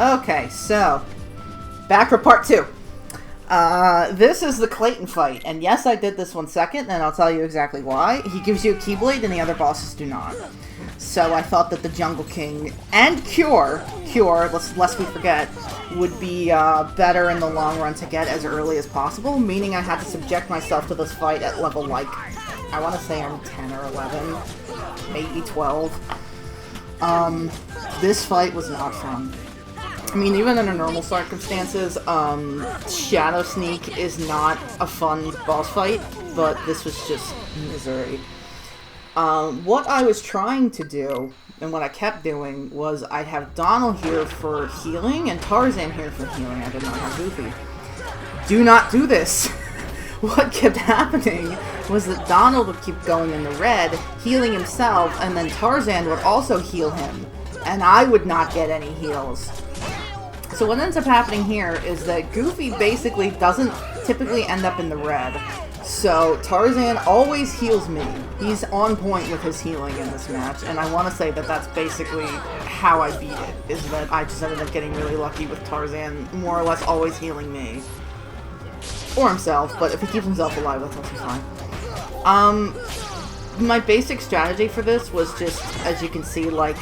Okay, so back for part 2. This is the Clayton fight, and yes, I did this one second, and I'll tell you exactly why. He gives you a Keyblade, and the other bosses do not. So I thought that the Jungle King and Cure, lest we forget, would be better in the long run to get as early as possible, meaning I had to subject myself to this fight at level, like, I want to say I'm 10 or 11, maybe 12. This fight was not fun. I mean, even under normal circumstances, Shadow Sneak is not a fun boss fight, but this was just misery. What I was trying to do, and what I kept doing, was I'd have Donald here for healing, and Tarzan here for healing. I did not have Goofy. Do not do this! What kept happening was that Donald would keep going in the red, healing himself, and then Tarzan would also heal him, and I would not get any heals. So what ends up happening here is that Goofy basically doesn't typically end up in the red. So Tarzan always heals me. He's on point with his healing in this match, and I want to say that that's basically how I beat it, is that I just ended up getting really lucky with Tarzan more or less always healing me. Or himself, but if he keeps himself alive, that's also fine. My basic strategy for this was just, as you can see, like,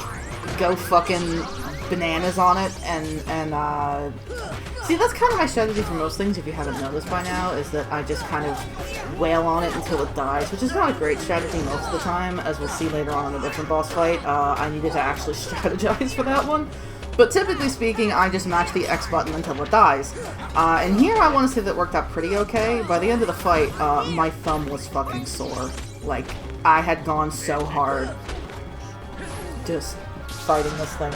go fucking bananas on it, and see, that's kind of my strategy for most things, if you haven't noticed by now, is that I just kind of wail on it until it dies, which is not a great strategy most of the time, as we'll see later on in a different boss fight. I needed to actually strategize for that one, but typically speaking, I just mash the X button until it dies. And here I want to say that worked out pretty okay. By the end of the fight, my thumb was fucking sore. Like, I had gone so hard just fighting this thing.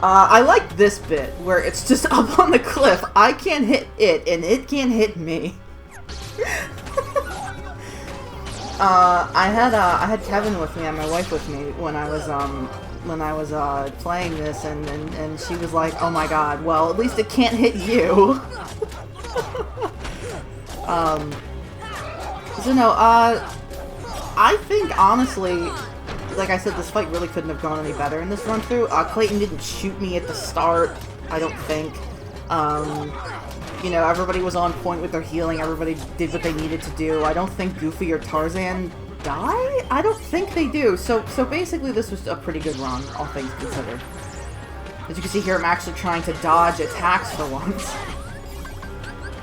I like this bit, where it's just up on the cliff. I can't hit it, and it can't hit me. I had Kevin with me and my wife with me when I was playing this, and she was like, "Oh my god, well, at least it can't hit you." So no, I think honestly, like I said, this fight really couldn't have gone any better in this run-through. Clayton didn't shoot me at the start, I don't think. You know, everybody was on point with their healing, everybody did what they needed to do. I don't think Goofy or Tarzan die? I don't think they do. So basically this was a pretty good run, all things considered. As you can see here, I'm actually trying to dodge attacks for once.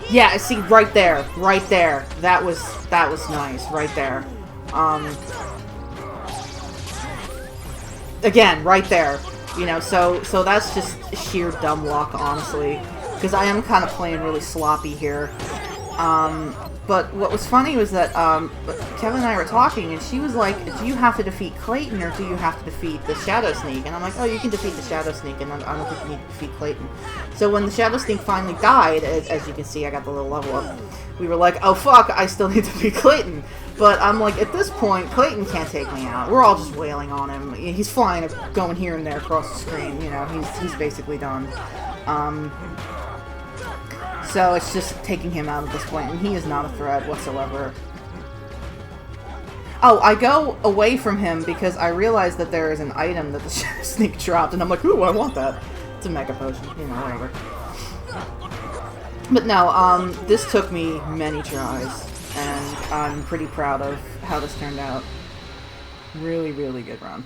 Yeah, see, right there. That was nice, right there. Again, right there, you know, so that's just sheer dumb luck, honestly, because I am kind of playing really sloppy here. But what was funny was that Kevin and I were talking, and she was like, "Do you have to defeat Clayton, or do you have to defeat the Shadow Sneak?" And I'm like, "Oh, you can defeat the Shadow Sneak, and I don't think you need to defeat Clayton." So when the Shadow Sneak finally died, as you can see, I got the little level up, we were like, "Oh fuck, I still need to defeat Clayton." But I'm like, at this point, Clayton can't take me out. We're all just wailing on him. He's flying, going here and there across the screen. You know, he's basically done. So it's just taking him out at this point, and he is not a threat whatsoever. Oh, I go away from him because I realize that there is an item that the Shadow Sneak dropped, and I'm like, ooh, I want that. It's a Mega Potion, you know, whatever. But no, this took me many tries, and I'm pretty proud of how this turned out. Really, really good run.